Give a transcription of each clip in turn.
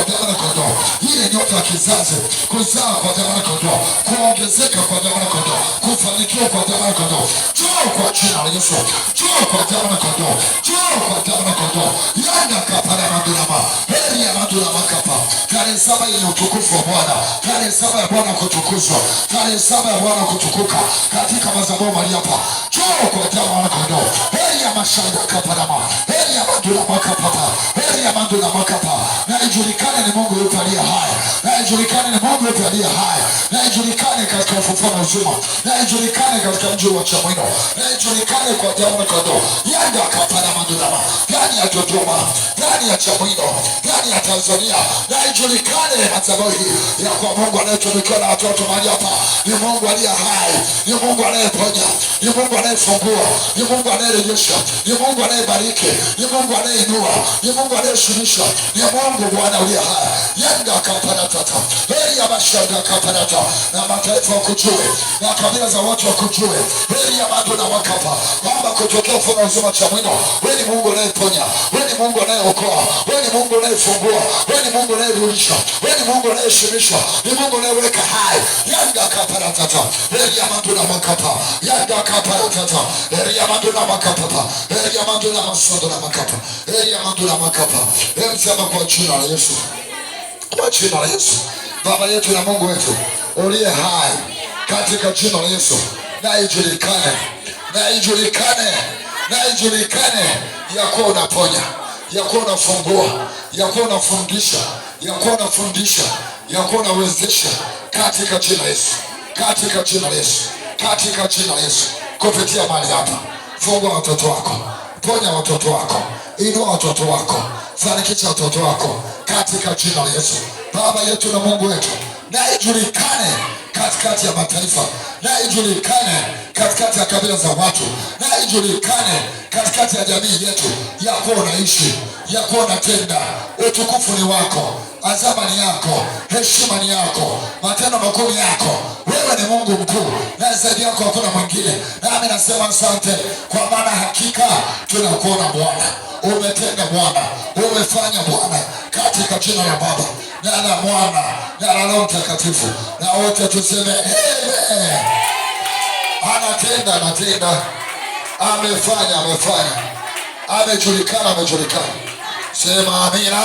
damu ya kondoo, ile nyota ya kizazi, kuzaa kwa damu ya kondoo, kuongezeka kwa damu ya kondoo, kufanikiwa kwa damu ya kondoo. Njoo kwa jina la Yesu, njoo kwa damu ya kondoo, njoo kwa damu ya kondoo. Yanga kapara madulama, heri ya madulama kapa. Tarehe 7 yenye utukufu wa Bwana, tarehe 7 ya Bwana kutukuzwa, tarehe 7 ya Bwana kutukuka katika madhabahu mahali hapa. Njoo kwa damu ya kondoo, heri ya mashanda kaparama, heri ya madulama kapapa, heri ya madulama kapa. Na ijulikane ni Mungu yote aliye hai, na ijulikane ni Mungu yote aliye hai, na ijulikane katika ufufuo na uzima, na ijulikane katika mji wa Chamwino, na ijulikane kwa damu ya kondoo. Yanga kapara madulama, ndani ya Dodoma, ndani ya Chamwino, ndani ya Tanzania, na ijulikane madhabahu hii ya kwa Mungu anayetumikia na watoto mahali hapa ni Mungu aliye hai, ni Mungu anayeponya, ni Mungu anayefungua, ni Mungu anayerejesha, ni Mungu anayebariki, ni Mungu anayeinua, ni Mungu anayeshimisha, ni Mungu Bwana aliye hai. Yanga kaparatata, heri ya mashanda kaparata, na mataifa wakujue, na kabila za watu wakujue, heri ya madu na wakapa, kwamba kutokea ufufuo na uzima Chamwino, wewe ni Mungu anayeponya, wewe ni Mungu anayeokoa, wewe ni Mungu anayefungua, wewe ni Mungu anayerudisha, wewe ni Mungu anayeshimisha, ni Mungu anayeweka hai. Yanga kaparatata, heri ya madu na wakapa, yanga kaparatata, heri ya madu na wakapa, heri ya madu na masondo na makapa, heri ya madu na makapa. Hebu sema kwa jina la Yesu, kwa jina la Yesu. Baba yetu na Mungu wetu uliye hai, katika jina la Yesu, na ijulikane, na ijulikane, na ijulikane ya kuwa unaponya, ya kuwa unafungua, ya kuwa unafundisha, ya kuwa unafundisha, ya kuwa unawezesha, katika jina la Yesu, katika jina la Yesu, katika jina la Yesu. Kupitia mahali hapa, fungua watoto wako, ponya watoto wako, inua watoto wako, fanikisha watoto wako katika jina la Yesu. Baba yetu na Mungu wetu, na ijulikane katikati ya mataifa, na ijulikane katikati ya kabila za watu, na ijulikane katikati ya jamii yetu ya kuwa unaishi, ya kuwa unatenda. Utukufu ni wako, azama ni yako, heshima ni yako, matendo makuu ni yako. Wewe ni Mungu mkuu, na zaidi yako hakuna mwingine. Nami nasema asante, kwa maana hakika tunakuona Bwana, umetenda Bwana, umefanya Bwana, katika jina la Baba na la Mwana na la Roho Mtakatifu, na wote tuseme amen. Anatenda, anatenda, amefanya, amefanya, amejulikana, amejulikana. Sema amina,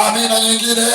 amina nyingine.